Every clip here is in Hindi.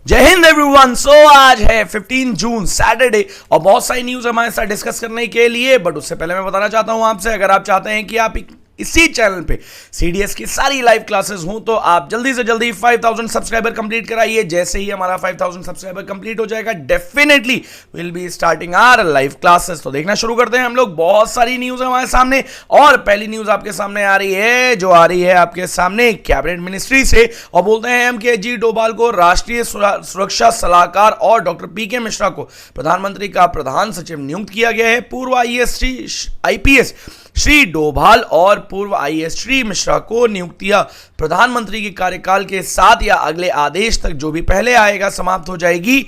जय हिंद एवरीवन। सो आज है 15 जून सैटरडे और बहुत सारी न्यूज हमारे साथ डिस्कस करने के लिए। बट उससे पहले मैं बताना चाहता हूं आपसे, अगर आप चाहते हैं कि आप इसी चैनल पे सीडीएस की सारी लाइव क्लासेस हों तो आप जल्दी से जल्दी 5000 सब्सक्राइबर कंप्लीट कराइए। जैसे ही हमारा 5000 सब्सक्राइबर कंप्लीट हो जाएगा definitely will be starting our live classes. तो देखना शुरू करते हैं हम लोग। बहुत सारी न्यूज है हमारे सामने और पहली न्यूज आपके सामने आ रही है, जो आ रही है आपके सामने कैबिनेट मिनिस्ट्री से, और बोलते हैं हम कि अजीत डोभाल को राष्ट्रीय सुरक्षा सलाहकार और डॉक्टर पीके मिश्रा को प्रधानमंत्री का प्रधान सचिव नियुक्त किया गया है। पूर्व आईपीएस श्री डोभाल और पूर्व आईएएस श्री मिश्रा को नियुक्तियां प्रधानमंत्री के कार्यकाल के साथ या अगले आदेश तक जो भी पहले आएगा समाप्त हो जाएगी।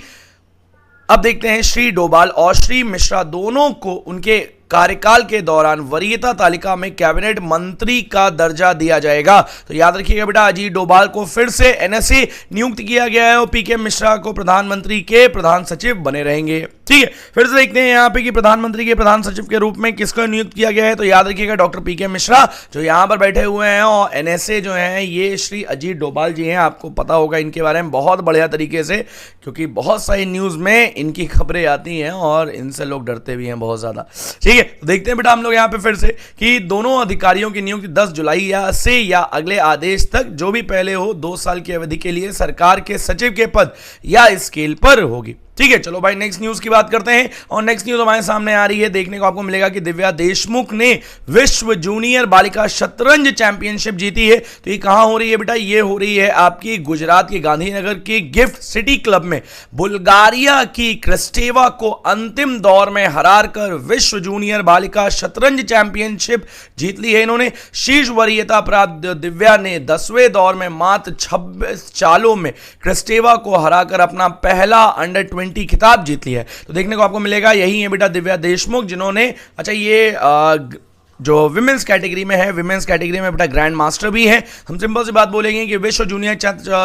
अब देखते हैं, श्री डोभाल और श्री मिश्रा दोनों को उनके कार्यकाल के दौरान वरीयता तालिका में कैबिनेट मंत्री का दर्जा दिया जाएगा। तो याद रखिएगा बेटा, अजीत डोभाल को फिर से एनएसए नियुक्त किया गया है और पीके मिश्रा को प्रधानमंत्री के प्रधान सचिव बने रहेंगे। ठीक है, फिर से देखते हैं यहाँ पे कि प्रधानमंत्री के प्रधान सचिव के रूप में किसको नियुक्त किया गया है। तो याद रखिएगा डॉक्टर पीके मिश्रा जो यहाँ पर बैठे हुए हैं, और एनएसए जो है ये श्री अजीत डोभाल जी हैं। आपको पता होगा इनके बारे में बहुत बढ़िया तरीके से, क्योंकि बहुत सारी न्यूज में इनकी खबरें आती हैं और इनसे लोग डरते भी हैं बहुत ज्यादा। ठीक है, तो देखते हैं बेटा हम लोग यहाँ पे फिर से कि दोनों अधिकारियों की नियुक्ति 10 जुलाई से या अगले आदेश तक जो भी पहले हो 2 साल की अवधि के लिए सरकार के सचिव के पद या स्केल पर होगी। ठीक है, चलो भाई नेक्स्ट न्यूज की बात करते हैं। और नेक्स्ट न्यूज हमारे सामने आ रही है, देखने को आपको मिलेगा कि दिव्या देशमुख ने विश्व जूनियर बालिका शतरंज चैंपियनशिप जीती है। तो ये कहां हो रही है बेटा? ये हो रही है आपकी गुजरात के गांधीनगर के गिफ्ट सिटी क्लब में। बुल्गारिया की क्रिस्टेवा को अंतिम दौर में हराकर विश्व जूनियर बालिका शतरंज चैंपियनशिप जीत ली है इन्होंने। शीर्ष वरीयता प्राप्त दिव्या ने 10वें दौर में मात्र 26 चालों में क्रिस्टेवा को हराकर अपना पहला अंडर 20 खिताब जीत लिया है। तो देखने को आपको मिलेगा यही है बेटा दिव्या देशमुख, जिन्होंने अच्छा ये जो विमेंस कैटेगरी में है, विमेंस कैटेगरी में बेटा ग्रैंड मास्टर भी है। हम सिंपल सी बात बोलेंगे कि विश्व जूनियर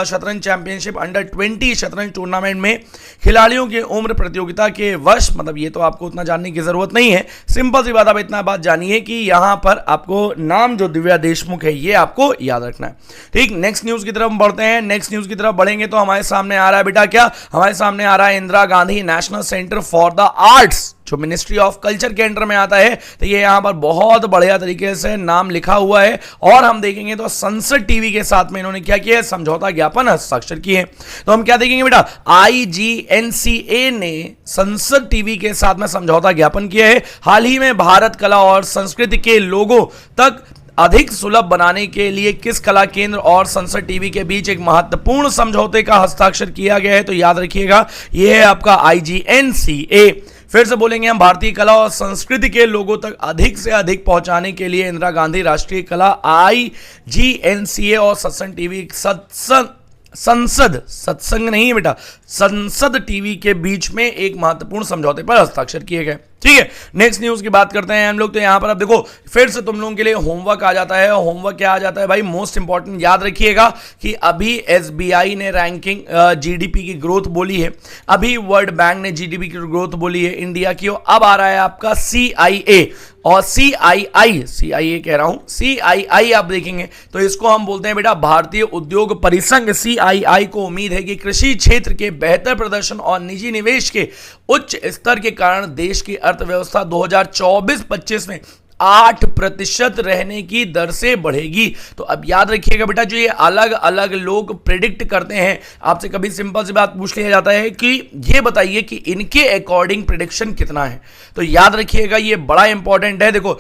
शतरंज चैंपियनशिप अंडर 20 शतरंज टूर्नामेंट में खिलाड़ियों की उम्र प्रतियोगिता के वर्ष, मतलब ये तो आपको उतना जानने की जरूरत नहीं है। सिंपल सी बात, आप इतना बात जानिए कि यहां पर आपको नाम जो दिव्या देशमुख है ये आपको याद रखना है। ठीक, नेक्स्ट न्यूज की तरफ बढ़ते हैं। नेक्स्ट न्यूज की तरफ बढ़ेंगे तो हमारे सामने आ रहा है बेटा क्या? हमारे सामने आ रहा है Indira Gandhi national centre for the arts, जो मिनिस्ट्री ऑफ कल्चर के अंडर में आता है। तो ये यहां पर बहुत बढ़िया तरीके से नाम लिखा हुआ है। और हम देखेंगे तो संसद टीवी के साथ में इन्होंने क्या किया है? समझौता ज्ञापन हस्ताक्षर किए हैं। तो हम क्या देखेंगे बेटा? IGNCA ने संसद टीवी के साथ में समझौता ज्ञापन किया है। हाल ही में भारत कला और संस्कृति के लोगों तक अधिक सुलभ बनाने के लिए किस कला केंद्र और संसद टीवी के बीच एक महत्वपूर्ण समझौते का हस्ताक्षर किया गया है? तो याद रखिएगा ये है आपका IGNCA। फिर से बोलेंगे हम, भारतीय कला और संस्कृति के लोगों तक अधिक से अधिक पहुंचाने के लिए इंदिरा गांधी राष्ट्रीय कला IGNCA और सत्संग टीवी सत्संग नहीं है बेटा, संसद टीवी के बीच में एक महत्वपूर्ण समझौते पर हस्ताक्षर किए गए। ठीक है, नेक्स्ट न्यूज की बात करते हैं हम लोग। तो यहां पर अब देखो फिर से तुम लोगों के लिए होमवर्क आ जाता है। होमवर्क क्या आ जाता है भाई? मोस्ट इंपॉर्टेंट याद रखिएगा कि अभी SBI ने रैंकिंग जीडीपी की ग्रोथ बोली है, अभी वर्ल्ड बैंक ने जीडीपी की ग्रोथ बोली है इंडिया की, और अब आ रहा है आपका CIA और CII कह रहा हूं, CII आप देखेंगे तो इसको हम बोलते हैं बेटा भारतीय उद्योग परिसंघ। CII को उम्मीद है कि कृषि क्षेत्र के बेहतर प्रदर्शन और निजी निवेश के उच्च स्तर के कारण देश की अर्थव्यवस्था 2024-25 में 8% रहने की दर से बढ़ेगी। तो अब याद रखिएगा बेटा, जो ये अलग अलग लोग प्रेडिक्ट करते हैं, आपसे कभी सिंपल सी बात पूछ लिया जाता है कि ये बताइए कि इनके अकॉर्डिंग प्रेडिक्शन कितना है। तो याद रखिएगा ये बड़ा इंपॉर्टेंट है। देखो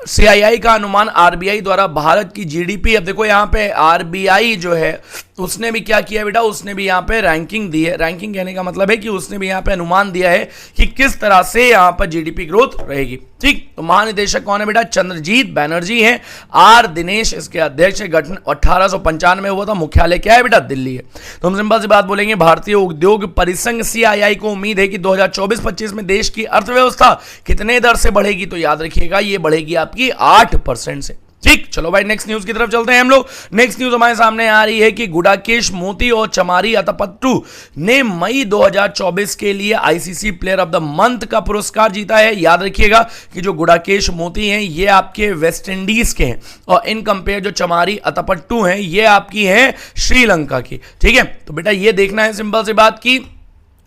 CII का अनुमान RBI द्वारा भारत की जीडीपी, अब देखो यहाँ पे RBI जो है उसने भी क्या किया बेटा? उसने भी यहाँ पे रैंकिंग दी है। रैंकिंग कहने का मतलब है कि उसने भी यहाँ पे अनुमान दिया है कि किस तरह से यहाँ पर जीडीपी ग्रोथ रहेगी। ठीक, तो महानिदेशक कौन है बेटा? चंद्रजीत बैनर्जी हैं। R दिनेश इसके अध्यक्ष है। गठन 1895 में हुआ था। मुख्यालय क्या है बेटा? दिल्ली है। तो हम सिंपल सी बात बोलेंगे, भारतीय उद्योग परिसंघ CII को उम्मीद है कि 2024-25 में देश की अर्थव्यवस्था कितने दर से बढ़ेगी? तो याद रखिएगा ये बढ़ेगी आपकी 8% से। ठीक, चलो भाई नेक्स्ट न्यूज की तरफ चलते हैं हम लोग। नेक्स्ट न्यूज हमारे सामने आ रही है कि गुडाकेश मोती और चमारी अतपट्टू ने मई 2024 के लिए ICC player of the month का पुरस्कार जीता है। याद रखिएगा कि जो गुडाकेश मोती हैं ये आपके वेस्ट इंडीज के हैं और इन कंपेयर जो चमारी अतपट्टू हैं ये आपकी हैं श्रीलंका की। ठीक है, तो बेटा ये देखना है सिंपल सी बात की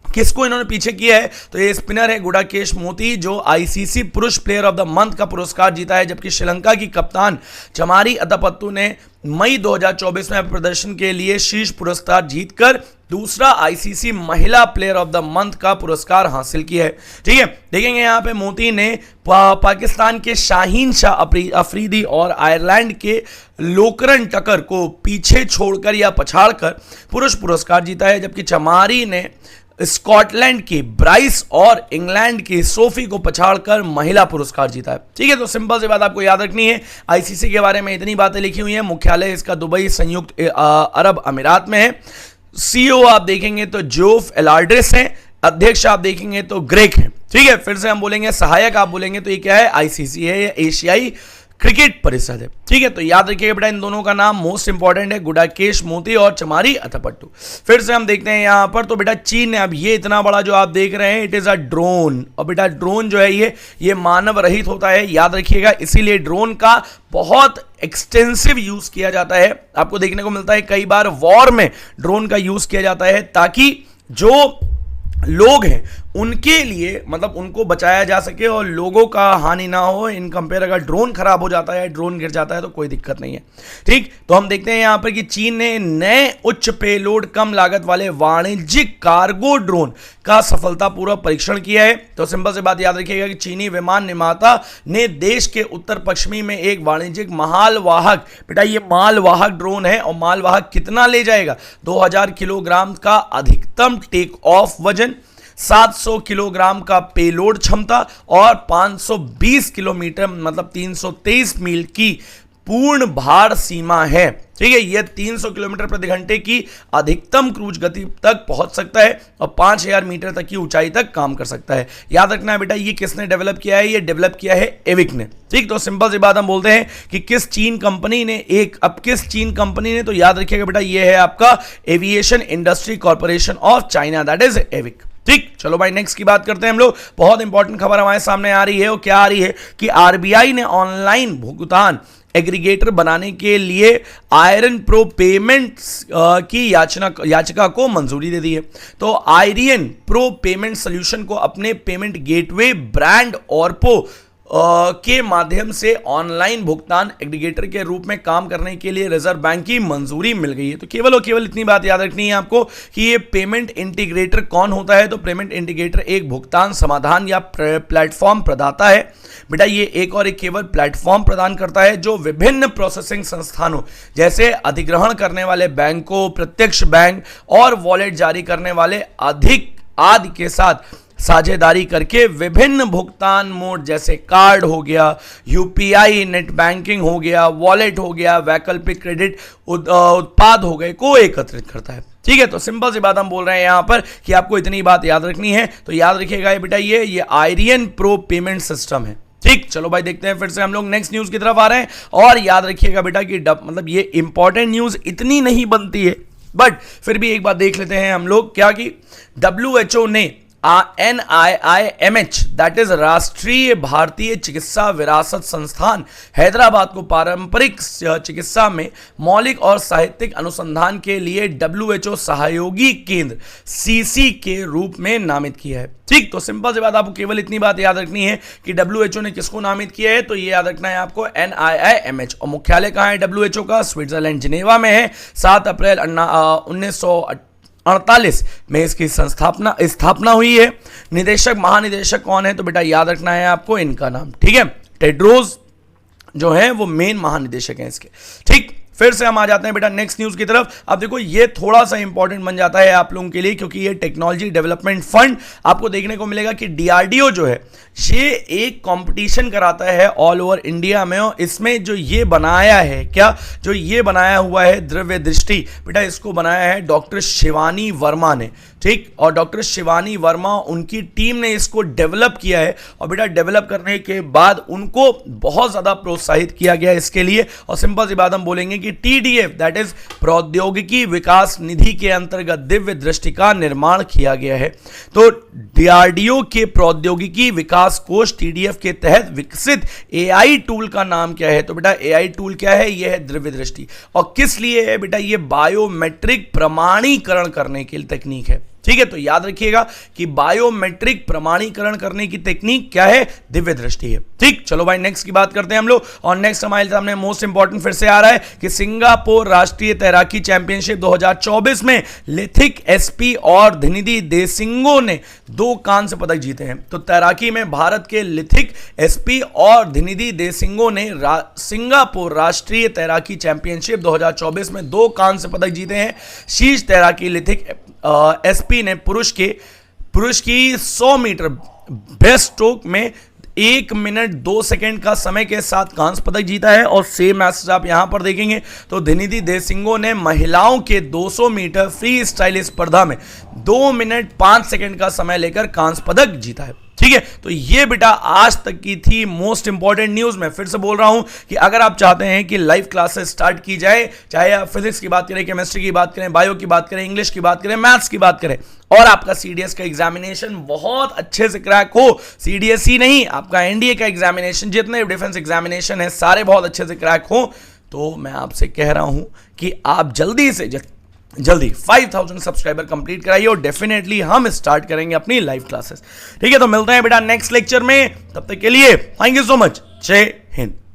किसको इन्होंने पीछे किया है, तो ये स्पिनर है गुडाकेश मोती जो आईसीसी पुरुष प्लेयर ऑफ द मंथ का पुरस्कार जीता है, जबकि श्रीलंका की कप्तान चमारी अतपट्टू ने मई 2024 में प्रदर्शन के लिए शीर्ष पुरस्कार जीतकर दूसरा आईसीसी महिला प्लेयर ऑफ द मंथ का पुरस्कार हासिल किया है। ठीक है, देखेंगे यहाँ पे मोती ने पाकिस्तान के शाहीन शाह अफरीदी और आयरलैंड के लोकरन टकर को पीछे छोड़कर या पछाड़कर पुरुष पुरस्कार जीता है, जबकि चमारी ने स्कॉटलैंड की ब्राइस और इंग्लैंड की सोफी को पछाड़कर महिला पुरस्कार जीता है। ठीक है, तो सिंपल सी बात आपको याद रखनी है। आईसीसी के बारे में इतनी बातें लिखी हुई हैं। मुख्यालय इसका दुबई संयुक्त अरब अमीरात में है। सीईओ आप देखेंगे तो जोफ एलार्ड्रिस हैं, अध्यक्ष आप देखेंगे तो ग्रेक हैं। ठीक है, फिर से हम बोलेंगे सहायक आप बोलेंगे तो ये क्या है, आईसीसी है, ये एशियाई क्रिकेट परिषद है। ठीक है, तो याद रखिएगा बेटा इन दोनों का नाम मोस्ट इंपॉर्टेंट है, गुडाकेश मोती और चमारी अतपट्टू। फिर से हम देखते हैं यहां पर, तो बेटा चीन ने अब ये इतना बड़ा जो आप देख रहे हैं इट इज अ ड्रोन, और बेटा ड्रोन जो है ये मानव रहित होता है, याद रखिएगा, इसीलिए ड्रोन का बहुत एक्सटेंसिव यूज किया जाता है। आपको देखने को मिलता है कई बार वॉर में ड्रोन का यूज किया जाता है ताकि जो लोग हैं उनके लिए मतलब उनको बचाया जा सके और लोगों का हानि ना हो। इन कंपेयर अगर ड्रोन खराब हो जाता है, ड्रोन गिर जाता है तो कोई दिक्कत नहीं है। ठीक, तो हम देखते हैं यहां पर कि चीन ने नए उच्च पेलोड कम लागत वाले वाणिज्यिक कार्गो ड्रोन का सफलतापूर्वक परीक्षण किया है। तो सिंपल सी बात याद रखिएगा कि चीनी विमान निर्माता ने देश के उत्तर पश्चिमी में एक वाणिज्यिक मालवाहक, बेटा ये मालवाहक ड्रोन है और मालवाहक कितना ले जाएगा, 2000 किलोग्राम का अधिकतम टेक ऑफ वजन, 700 किलोग्राम का पेलोड क्षमता और 520 किलोमीटर मतलब 323 मील की पूर्ण भार सीमा है। ठीक है, यह 300 किलोमीटर प्रति घंटे की अधिकतम क्रूज गति तक पहुंच सकता है और 5000 मीटर तक की ऊंचाई तक काम कर सकता है। याद रखना है बेटा ये किसने डेवलप किया है, ये डेवलप किया है एविक ने। ठीक, तो सिंपल सी बात हम बोलते हैं कि किस चीन कंपनी ने, तो याद रखिएगा बेटा ये है आपका aviation industry corporation of China, that is Avik. ठीक, चलो भाई नेक्स्ट की बात करते हैं हम लोग। बहुत इंपॉर्टेंट खबर हमारे सामने आ रही है, और क्या आ रही है कि आरबीआई ने ऑनलाइन भुगतान एग्रीगेटर बनाने के लिए आयरन प्रो पेमेंट्स की याचिका को मंजूरी दे दी है। तो आयरन प्रो पेमेंट सोल्यूशन को अपने पेमेंट गेटवे ब्रांड ऑर्पो के माध्यम से ऑनलाइन भुगतान एग्रीगेटर के रूप में काम करने के लिए रिजर्व बैंक की मंजूरी मिल गई है। तो केवल और केवल इतनी बात याद रखनी है आपको कि ये पेमेंट इंटीग्रेटर कौन होता है। तो पेमेंट इंटीग्रेटर एक भुगतान समाधान या प्लेटफॉर्म प्रदाता है। बेटा ये एक केवल प्लेटफॉर्म प्रदान करता है जो विभिन्न प्रोसेसिंग संस्थानों जैसे अधिग्रहण करने वाले बैंकों, प्रत्यक्ष बैंक और वॉलेट जारी करने वाले आदि के साथ साझेदारी करके विभिन्न भुगतान मोड जैसे कार्ड हो गया, यूपीआई, नेट बैंकिंग हो गया, वॉलेट हो गया, वैकल्पिक क्रेडिट उत्पाद हो गए को एकत्रित करता है। ठीक है, तो सिंपल सी बात हम बोल रहे हैं यहां पर कि आपको इतनी बात याद रखनी है। तो याद रखिएगा बेटा ये आयरन प्रो पेमेंट सिस्टम है। ठीक, चलो भाई देखते हैं, फिर से हम लोग नेक्स्ट न्यूज की तरफ आ रहे हैं। और याद रखिएगा बेटा कि मतलब ये इंपॉर्टेंट न्यूज इतनी नहीं बनती है, बट फिर भी एक बात देख लेते हैं हम लोग, क्या कि WHO ने NIIMH दैट इज राष्ट्रीय भारतीय चिकित्सा विरासत संस्थान हैदराबाद को पारंपरिक चिकित्सा में मौलिक और साहित्यिक अनुसंधान के लिए WHO सहयोगी केंद्र CC के रूप में नामित किया है। ठीक, तो सिंपल सी बात आपको केवल इतनी बात याद रखनी है कि WHO ने किसको नामित किया है, तो ये याद रखना है आपको NIIMH। और मुख्यालय कहां है WHO का, स्विट्जरलैंड जिनेवा में है। 7 अप्रैल 1948 में इसकी स्थापना हुई है। निदेशक महानिदेशक कौन है, तो बेटा याद रखना है आपको इनका नाम। ठीक है, टेड्रोस जो है वो मेन महानिदेशक हैं इसके। ठीक, फिर से हम आ जाते हैं बेटा नेक्स्ट न्यूज की तरफ। अब देखो ये थोड़ा सा इंपॉर्टेंट बन जाता है आप लोगों के लिए, क्योंकि ये टेक्नोलॉजी डेवलपमेंट फंड आपको देखने को मिलेगा कि DRDO जो है ये एक कंपटीशन कराता है ऑल ओवर इंडिया में। और इसमें जो ये बनाया है, क्या जो ये बनाया हुआ है द्रव्य दृष्टि, बेटा इसको बनाया है डॉक्टर शिवानी वर्मा ने। ठीक, और डॉक्टर शिवानी वर्मा उनकी टीम ने इसको डेवलप किया है, और बेटा डेवलप करने के बाद उनको बहुत ज़्यादा प्रोत्साहित किया गया इसके लिए। और सिंपल सी बात हम बोलेंगे कि TDF दैट इज प्रौद्योगिकी विकास निधि के अंतर्गत दिव्य दृष्टि का निर्माण किया गया है। तो DRDO के प्रौद्योगिकी विकास कोष TDF के तहत विकसित AI टूल का नाम क्या है? तो बेटा AI टूल क्या है? यह है दिव्य दृष्टि। और किस लिए है बेटा? ये बायोमेट्रिक प्रमाणीकरण करने की तकनीक है। ठीक है, तो याद रखिएगा कि बायोमेट्रिक प्रमाणीकरण करने की टेक्निक क्या है? दिव्य दृष्टि है। ठीक, चलो भाई नेक्स्ट की बात करते हैं हम लोग। और नेक्स्ट हमारे सामने मोस्ट इंपॉर्टेंट फिर से आ रहा है कि सिंगापुर राष्ट्रीय तैराकी चैंपियनशिप 2024 में लिथिक SP और धिनिधि देसिंगो ने 2 कांस्य पदक जीते हैं। तो तैराकी में भारत के लिथिक SP और धिनिधि देसिंगो ने सिंगापुर राष्ट्रीय तैराकी चैंपियनशिप 2024 में 2 कांस्य पदक जीते हैं। शीर्ष तैराकी लिथिक SP ने पुरुष की 100 मीटर बेस्ट स्ट्रोक में 1 मिनट 2 सेकेंड का समय के साथ कांस्य पदक जीता है। और सेम मैसेज आप यहां पर देखेंगे तो धिनिधि देसिंगो ने महिलाओं के 200 मीटर फ्री स्टाइल स्पर्धा में 2 मिनट 5 सेकेंड का समय लेकर कांस्य पदक जीता है। ठीक है, तो ये बेटा आज तक की थी मोस्ट इंपॉर्टेंट न्यूज। मैं फिर से बोल रहा हूं कि अगर आप चाहते हैं कि लाइव क्लासेस स्टार्ट की जाए, चाहे आप फिजिक्स की बात करें, केमिस्ट्री की बात करें, बायो की बात करें, इंग्लिश की बात करें, मैथ्स की बात करें, और आपका CDS का एग्जामिनेशन बहुत अच्छे से क्रैक हो, CDS ही नहीं आपका NDA का एग्जामिनेशन, जितने डिफेंस एग्जामिनेशन है सारे बहुत अच्छे से क्रैक हो, तो मैं आपसे कह रहा हूं कि आप जल्दी से जल्दी 5000 सब्सक्राइबर कंप्लीट कराइए और डेफिनेटली हम स्टार्ट करेंगे अपनी लाइव क्लासेस। ठीक है, तो मिलते हैं बेटा नेक्स्ट लेक्चर में, तब तक के लिए थैंक यू सो मच। जय हिंद।